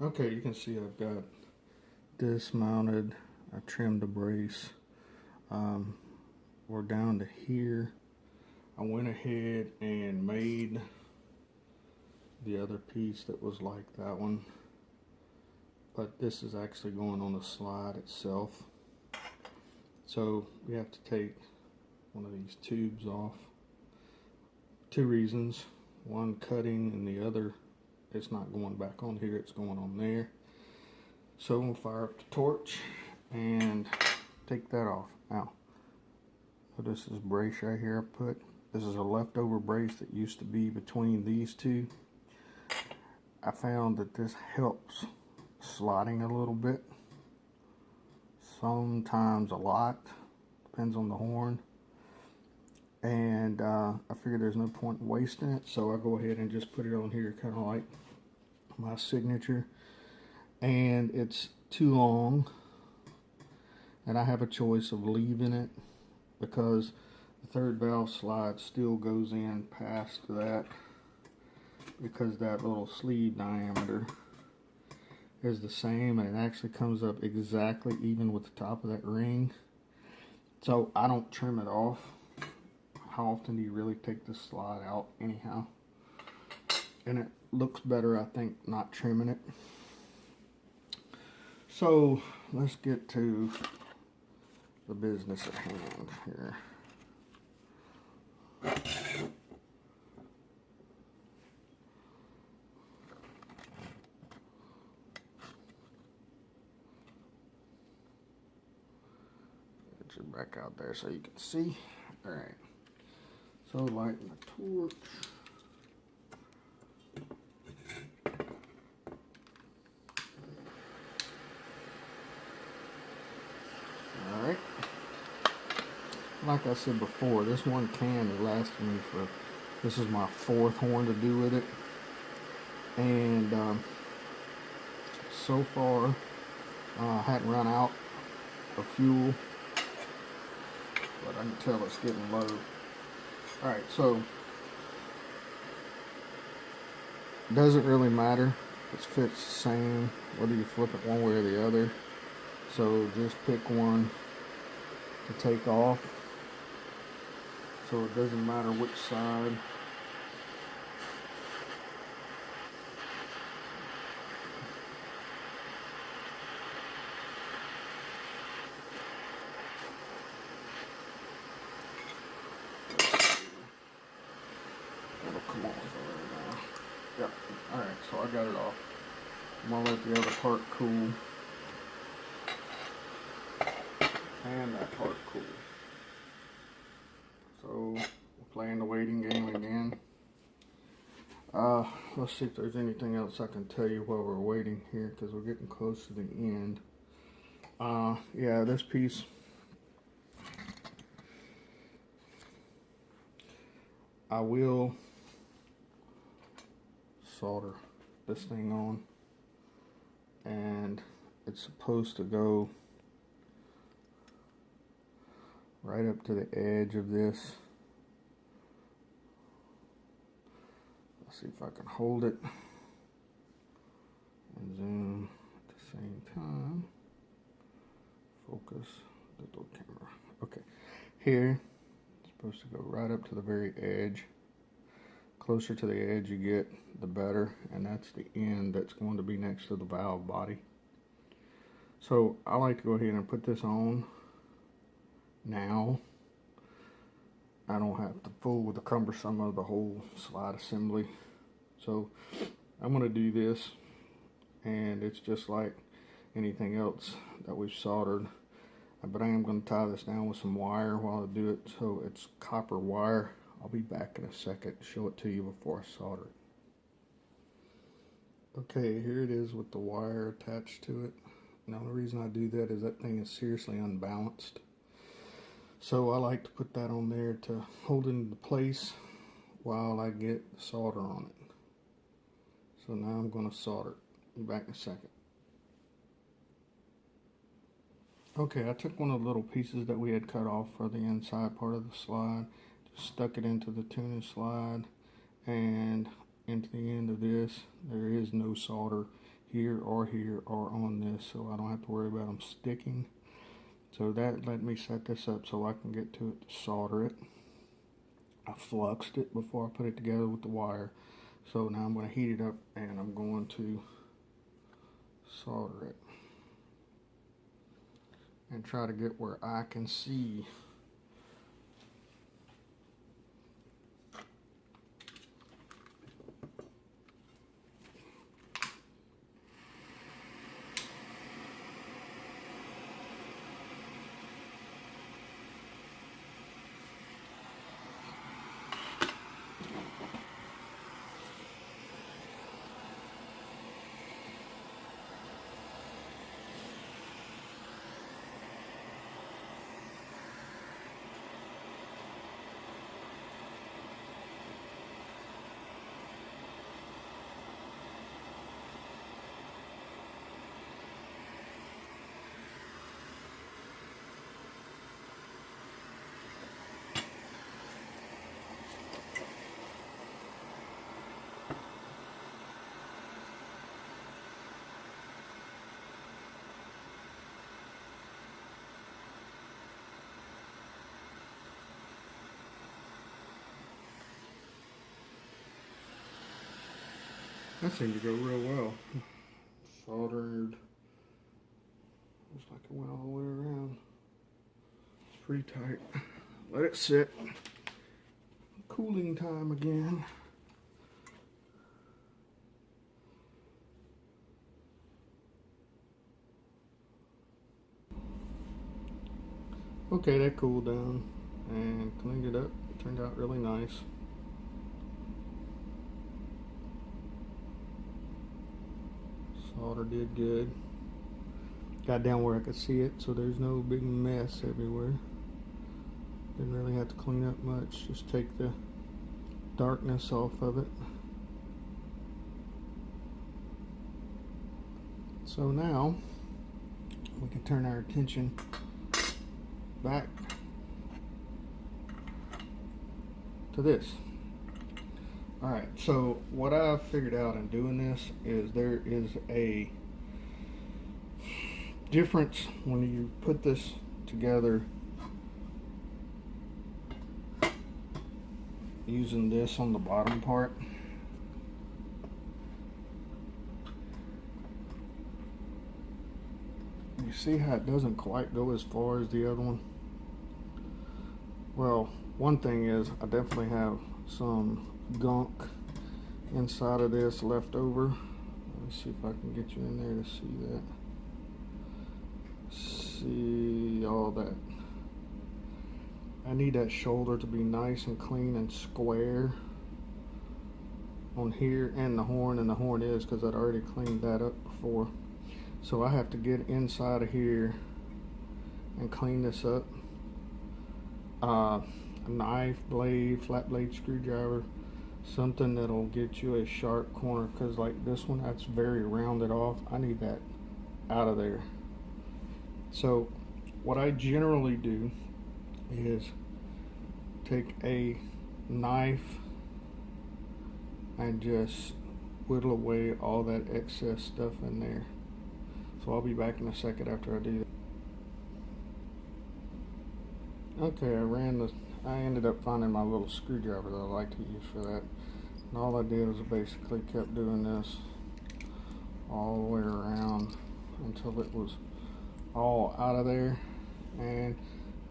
Okay, you can see I've got this mounted. I trimmed the brace. Um, we're down to here. I went ahead and made the other piece that was like that one, but this is actually going on the slide itself. So we have to take one of these tubes off. Two reasons. One, cutting, and the other, it's not going back on here, it's going on there. So we'll fire up the torch and take that off. Now, so this is brace right here I put. This is a leftover brace that used to be between these two. I found that this helps sliding a little bit. Sometimes a lot. Depends on the horn. And I figured there's no point in wasting it, so I go ahead and just put it on here, kind of like my signature. And it's too long, and I have a choice of leaving it because the third valve slide still goes in past that, because that little sleeve diameter is the same, and it actually comes up exactly even with the top of that ring. So I don't trim it off. How often do you really take this slide out anyhow? And it looks better, I think, not trimming it. So let's get to the business at hand here. Get you back out there so you can see. All right. So lighten the torch. Alright. Like I said before, this one can has lasted me for, this is my fourth horn to do with it. And so far, I hadn't run out of fuel, but I can tell it's getting low. Alright, so it doesn't really matter. It fits the same whether you flip it one way or the other. So just pick one to take off. So it doesn't matter which side. It'll come off right now. Yep. Alright, so I got it off. I'm gonna let the other part cool. And that part cool. So we're playing the waiting game again. Let's see if there's anything else I can tell you while we're waiting here, because we're getting close to the end. Yeah, this piece, I will solder this thing on, and it's supposed to go right up to the edge of this. Let's see if I can hold it and zoom at the same time. Focus the little camera. Okay, here it's supposed to go right up to the very edge. Closer to the edge you get, the better, and that's the end that's going to be next to the valve body. So I like to go ahead and put this on now. I don't have to fool with the cumbersome of the whole slide assembly. So I'm going to do this, and it's just like anything else that we've soldered. But I am going to tie this down with some wire while I do it. So it's copper wire. I'll be back in a second to show it to you before I solder it. Okay, here it is with the wire attached to it. And the only reason I do that is that thing is seriously unbalanced. So I like to put that on there to hold it into place while I get the solder on it. So now I'm going to solder it. Be back in a second. Okay, I took one of the little pieces that we had cut off for the inside part of the slide, just stuck it into the tuning slide and into the end of this. There is no solder here or on this, so I don't have to worry about them sticking. So that let me set this up so I can get to it to solder it. I fluxed it before I put it together with the wire. So now I'm going to heat it up and I'm going to solder it and try to get where I can see. That seemed to go real well. Soldered. Looks like it went all the way around. It's pretty tight. Let it sit. Cooling time again. Okay, that cooled down and cleaned it up. It turned out really nice. Solder did good. Got down where I could see it, so there's no big mess everywhere. Didn't really have to clean up much. Just take the darkness off of it. So now we can turn our attention back to this. Alright, so what I've figured out in doing this is there is a difference when you put this together using this on the bottom part. You see how it doesn't quite go as far as the other one? Well, one thing is I definitely have some gunk inside of this left over. Let me see if I can get you in there to see that. See all that. I need that shoulder to be nice and clean and square on here and the horn is, because I'd already cleaned that up before. So I have to get inside of here and clean this up. A knife, blade, flat blade screwdriver, something that'll get you a sharp corner, because like this one, that's very rounded off. I need that out of there. So what I generally do is take a knife and just whittle away all that excess stuff in there. So I'll be back in a second after I do that. Okay, I ended up finding my little screwdriver that I like to use for that. And all I did was basically kept doing this all the way around until it was all out of there. And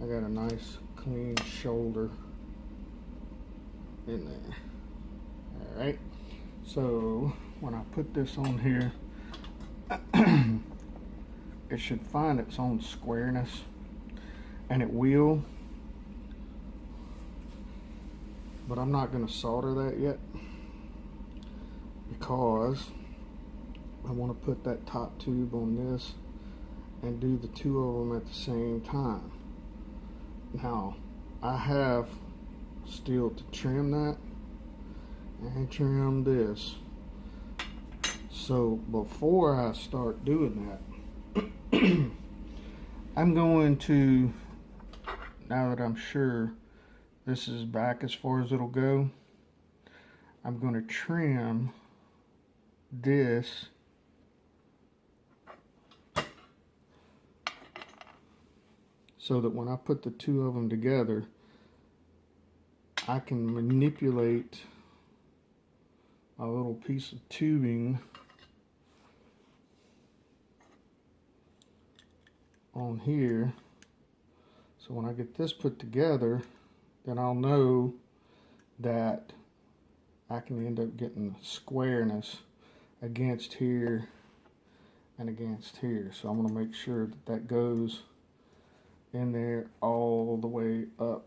I got a nice clean shoulder in there. Alright, so when I put this on here, it should find its own squareness, and it will, but I'm not going to solder that yet because I want to put that top tube on this and do the two of them at the same time. Now I have still to trim that and trim this. So before I start doing that, I'm going to, now that I'm sure this is back as far as it'll go, I'm going to trim this so that when I put the two of them together, I can manipulate a little piece of tubing on here. So when I get this put together, then I'll know that I can end up getting squareness against here and against here. So I'm going to make sure that that goes in there all the way up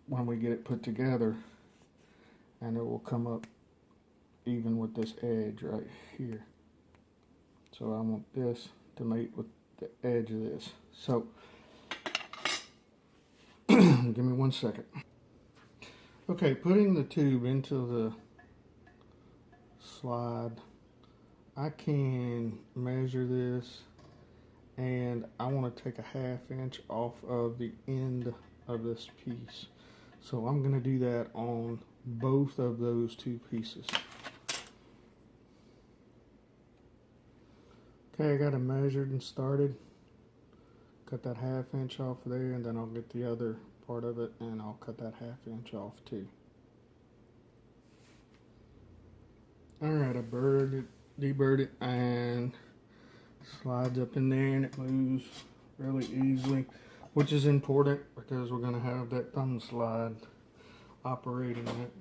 when we get it put together, and it will come up even with this edge right here. So I want this to mate with the edge of this. So give me 1 second. Okay, putting the tube into the slide, I can measure this, and I want to take a 1/2 inch off of the end of this piece. So I'm going to do that on both of those two pieces. Okay, I got it measured and started. Cut that 1/2 inch off there, and then I'll get the other part of it and I'll cut that 1/2 inch off too. Alright, I burred it, deburred it, and slides up in there, and it moves really easily, which is important because we're going to have that thumb slide operating it.